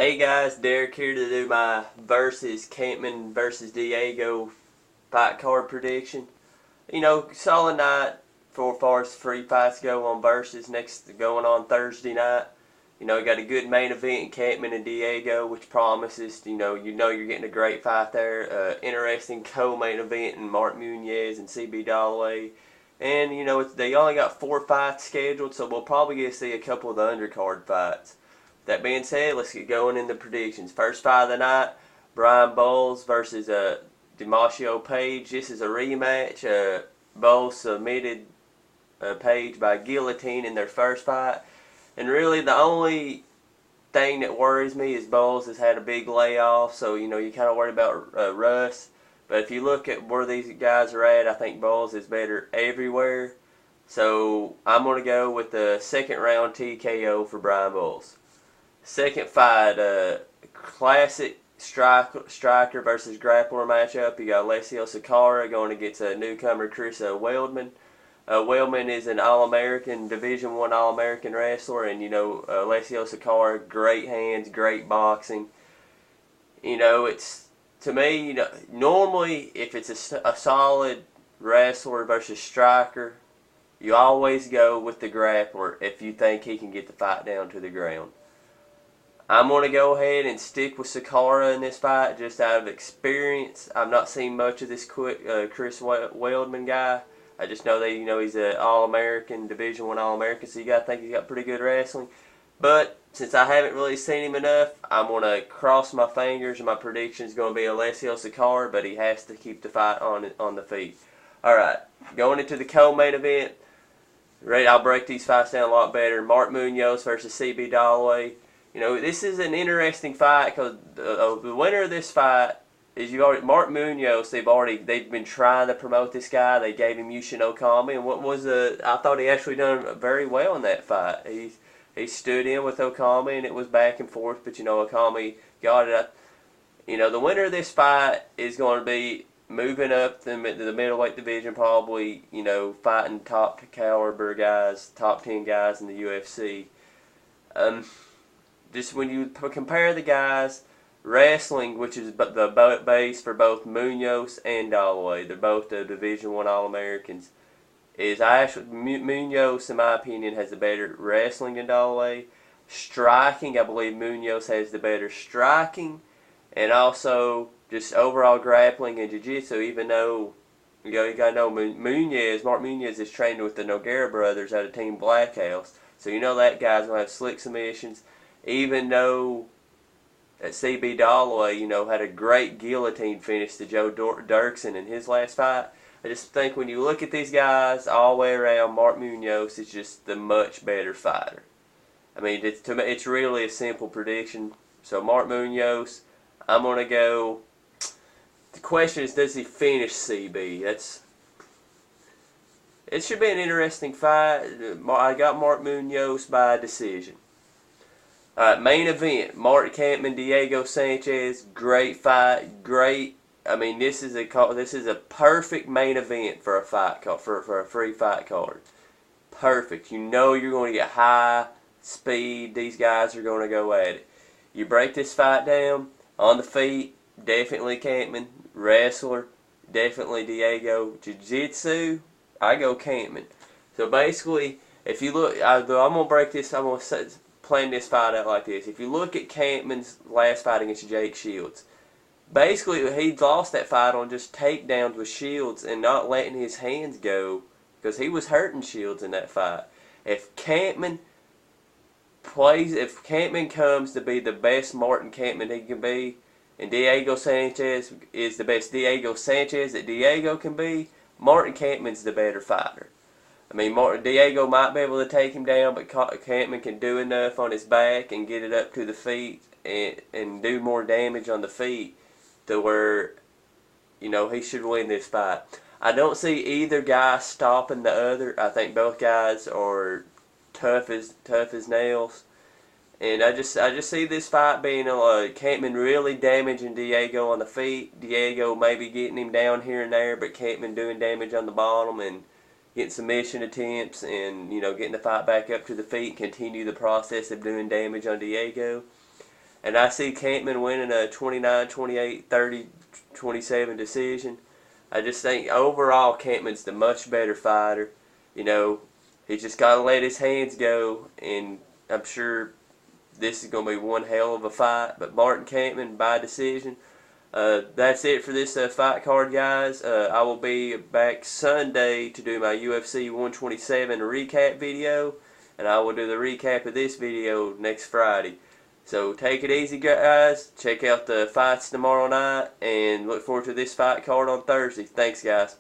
Hey guys, Derek here to do my versus Kampman versus Diego fight card prediction. Solid night for far as free fights go on versus next going on Thursday night. We got a good main event in Kampman and Diego, which promises, you're getting a great fight there. Interesting co-main event in Mark Munoz and CB Dalloway. And, they only got 4 fights scheduled, so we'll probably get to see a couple of the undercard fights. That being said, let's get going in the predictions. First fight of the night, Brian Bowles versus Demasio Page. This is a rematch. Bowles submitted Page by guillotine in their first fight. And really the only thing that worries me is Bowles has had a big layoff, so you kind of worry about Russ. But if you look at where these guys are at, I think Bowles is better everywhere. So I'm going to go with the second round TKO for Brian Bowles. Second fight, classic striker versus grappler matchup. You got Alessio Sakara going against a newcomer Chris Weldman. Weldman is an All-American, Division I All-American wrestler, and Alessio Sakara, great hands, great boxing. It's to me, normally if it's a solid wrestler versus striker, you always go with the grappler if you think he can get the fight down to the ground. I'm going to go ahead and stick with Sakara in this fight just out of experience. I've not seen much of this Chris Weldman guy. I just know that he's an All-American, Division I All-American, so you got to think he's got pretty good wrestling. But since I haven't really seen him enough, I'm going to cross my fingers, and my prediction is going to be Alessio Sakara, but he has to keep the fight on the feet. All right, going into the co-main event. I'll break these fights down a lot better. Mark Munoz versus CB Dalloway. This is an interesting fight because the winner of this fight is Mark Munoz. They've been trying to promote this guy. They gave him Yushin Okami, and I thought he actually done very well in that fight. He stood in with Okami, and it was back and forth, but Okami got it. The winner of this fight is going to be moving up the middleweight division, probably fighting top caliber guys, top 10 guys in the UFC. Just when you compare the guys, wrestling, which is the base for both Munoz and Dalloway, they're both the Division I All-Americans, Munoz, in my opinion, has the better wrestling than Dalloway. Striking, I believe Munoz has the better striking, and also just overall grappling and jiu-jitsu, even though you got to know Mark Munoz is trained with the Nogueira brothers out of Team Black House, so that guy's going to have slick submissions. Even though CB Dalloway, had a great guillotine finish to Joe Dirksen in his last fight, I just think when you look at these guys all the way around, Mark Munoz is just the much better fighter. I mean, it's really a simple prediction. So Mark Munoz, I'm going to go. The question is, does he finish CB? It should be an interesting fight. I got Mark Munoz by decision. Main event, Mark Kampman, Diego Sanchez, great fight, great. I mean, this is a perfect main event for a fight card, for a free fight card. Perfect. You're going to get high speed. These guys are going to go at it. You break this fight down on the feet, definitely Kampman. Wrestler, definitely Diego. Jiu-jitsu, I go Kampman. So basically, if you look, I'm going to break this. I'm going to plan this fight out like this. If you look at Kampman's last fight against Jake Shields, basically he lost that fight on just takedowns with Shields and not letting his hands go because he was hurting Shields in that fight. If Kampman comes to be the best Martin Kampman he can be, and Diego Sanchez is the best Diego Sanchez that Diego can be, Martin Kampman's the better fighter. I mean, Diego might be able to take him down, but Kampman can do enough on his back and get it up to the feet and do more damage on the feet to where, he should win this fight. I don't see either guy stopping the other. I think both guys are tough as nails. And I just see this fight being Kampman really damaging Diego on the feet. Diego maybe getting him down here and there, but Kampman doing damage on the bottom and getting submission attempts and, getting the fight back up to the feet and continue the process of doing damage on Diego. And I see Kampman winning a 29, 28, 30, 27 decision. I just think overall Kampman's the much better fighter. You know, he just got to let his hands go, and I'm sure this is going to be one hell of a fight. But Martin Kampman by decision. That's it for this fight card, guys. I will be back Sunday to do my UFC 127 recap video, and I will do the recap of this video next Friday. So take it easy, guys. Check out the fights tomorrow night, and look forward to this fight card on Thursday. Thanks, guys.